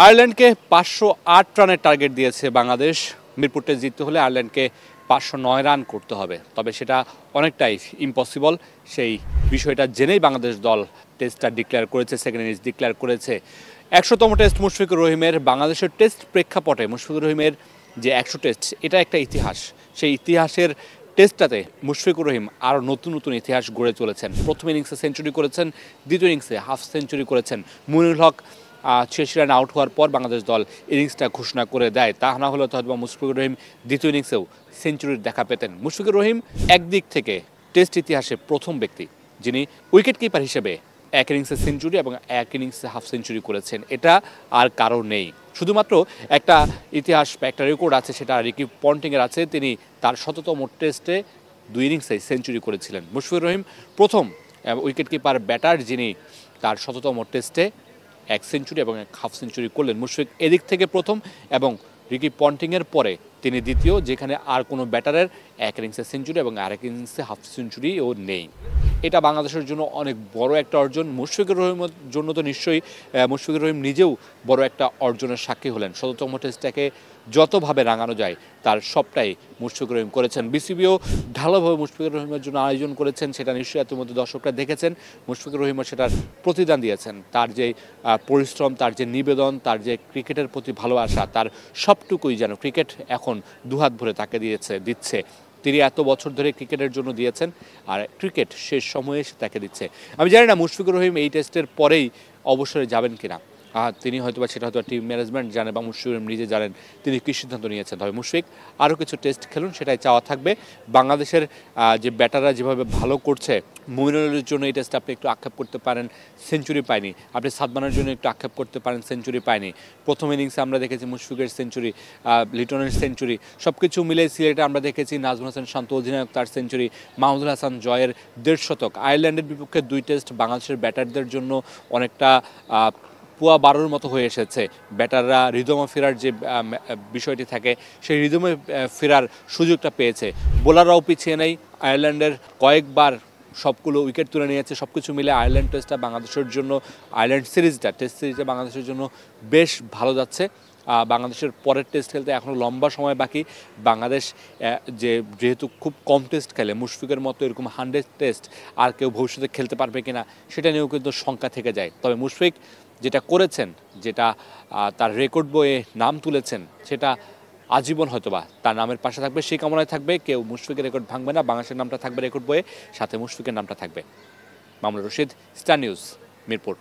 আয়ারল্যান্ডকে 508 রানের টার্গেট দিয়েছে বাংলাদেশ। মিরপুর টেস্ট জিততে হলে আয়ারল্যান্ডকে 509 রান করতে হবে, তবে সেটা অনেকটাই ইম্পসিবল। সেই বিষয়টা জেনেই বাংলাদেশ দল টেস্টটা ডিক্লেয়ার করেছে, সেকেন্ড ইনিংস ডিক্লেয়ার করেছে। 100তম টেস্ট মুশফিকুর রহিমের। বাংলাদেশের টেস্ট প্রেক্ষাপটে মুশফিকুর রহিমের যে 100 টেস্ট, এটা একটা ইতিহাস। সেই ইতিহাসের টেস্টটাতে মুশফিকুর রহিম আরও নতুন নতুন ইতিহাস গড়ে চলেছেন। প্রথম ইনিংসে সেঞ্চুরি করেছেন, দ্বিতীয় ইনিংসে হাফ সেঞ্চুরি করেছেন। মুনিরুল হক 86 রান আউট হওয়ার পর বাংলাদেশ দল ইনিংসটা ঘোষণা করে দেয়। তা না হলে তো হয়তো মুশফিকুর রহিম দ্বিতীয় ইনিংসেও সেঞ্চুরির দেখা পেতেন। মুশফিকুর রহিম একদিক থেকে টেস্ট ইতিহাসে প্রথম ব্যক্তি যিনি উইকেট কিপার হিসেবে এক ইনিংসে সেঞ্চুরি এবং এক ইনিংসে হাফ সেঞ্চুরি করেছেন। এটা আর কারো নেই। শুধুমাত্র একটা ইতিহাস বা একটা রেকর্ড আছে, সেটা রিকি পন্টিংয়ের আছে। তিনি তার 100তম টেস্টে 2 ইনিংসে সেঞ্চুরি করেছিলেন। মুশফিকুর রহিম প্রথম উইকেট কিপার ব্যাটার যিনি তার 100তম টেস্টে এক সেঞ্চুরি এবং এক হাফ সেঞ্চুরি করলেন। মুশফিক এদিক থেকে প্রথম এবং রিকি পন্টিংয়ের পরে তিনি দ্বিতীয়, যেখানে আর কোনো ব্যাটারের এক ইনিংসে সেঞ্চুরি এবং আরেক ইনিংসে হাফ সেঞ্চুরিও নেই। এটা বাংলাদেশের জন্য অনেক বড় একটা অর্জন। মুশফিকুর রহিমের জন্য তো নিশ্চয়ই মুশফিকুর রহিম নিজেও বড় একটা অর্জনের সাক্ষী হলেন। 100তম টেস্টটাকে যতভাবে রাঙানো যায় তার সবটাই মুশফিকুর রহিম করেছেন। বিসিবিও ঢালাওভাবে মুশফিকুর রহিমের জন্য আয়োজন করেছেন, সেটা নিশ্চয়ই এত মধ্যে দর্শকরা দেখেছেন। মুশফিকুর রহিমও সেটার প্রতিদান দিয়েছেন। তার যে পরিশ্রম, তার যে নিবেদন, তার যে ক্রিকেটের প্রতি ভালোবাসা, তার সবটুকুই যেন ক্রিকেট এখন দুহাত ভরে তাকে দিচ্ছে। তিনি এত বছর ধরে ক্রিকেটের জন্য দিয়েছেন, আর ক্রিকেট শেষ সময়ে এসে তাকে দিচ্ছে। আমি জানি না মুশফিকুর রহিম এই টেস্টের পরেই অবসরে যাবেন কিনা। তিনি হয়তোবা সেটা হয়তো টিম ম্যানেজমেন্ট জানে বা মুশফিকুর রহিম নিজে জানেন তিনি কী সিদ্ধান্ত নিয়েছেন। তবে মুশফিক আরও কিছু টেস্ট খেলুন, সেটাই চাওয়া থাকবে। বাংলাদেশের যে ব্যাটাররা যেভাবে ভালো করছে, মুমিনুলের জন্য এই টেস্টে আপনি একটু আক্ষেপ করতে পারেন, সেঞ্চুরি পায়নি। আপনি সাদমানের জন্য একটু আক্ষেপ করতে পারেন, সেঞ্চুরি পায়নি। প্রথম ইনিংসে আমরা দেখেছি মুশফিকের সেঞ্চুরি, লিটনের সেঞ্চুরি, সব কিছু মিলে সিলেটে আমরা দেখেছি নাজমুল হাসান শান্ত অধিনায়ক তার সেঞ্চুরি, মাহমুদুল হাসান জয়ের 1.5 শতক। আয়ারল্যান্ডের বিপক্ষে 2 টেস্ট বাংলাদেশের ব্যাটারদের জন্য অনেকটা পুয়া বারোর মতো হয়ে এসেছে। ব্যাটাররা রিদমে ফেরার যে বিষয়টি থাকে, সেই রিদমে ফেরার সুযোগটা পেয়েছে। বোলাররাও পিছিয়ে নেই। আয়ারল্যান্ডের কয়েকবার সবগুলো উইকেট তুলে নিয়েছে। সব কিছু মিলে আয়ারল্যান্ড টেস্টটা বাংলাদেশের জন্য, আয়ারল্যান্ড সিরিজটা টেস্ট সিরিজটা বাংলাদেশের জন্য বেশ ভালো যাচ্ছে। বাংলাদেশের পরের টেস্ট খেলতে এখনও লম্বা সময় বাকি। বাংলাদেশ যেহেতু খুব কম টেস্ট খেলে, মুশফিকের মতো এরকম 100 টেস্ট আর কেউ ভবিষ্যতে খেলতে পারবে কিনা সেটা নিয়েও কিন্তু শঙ্কা থেকে যায়। তবে মুশফিক যেটা করেছেন, যেটা তার রেকর্ড বইয়ে নাম তুলেছেন, সেটা আজীবন হয়তোবা তার নামের পাশে থাকবে। সেই কামনায় থাকবে কেউ মুশফিকের রেকর্ড ভাঙবে না, বাংলাদেশের নামটা থাকবে রেকর্ড বইয়ে, সাথে মুশফিকের নামটা থাকবে। Mamunur Rashid, star news, Mirpur.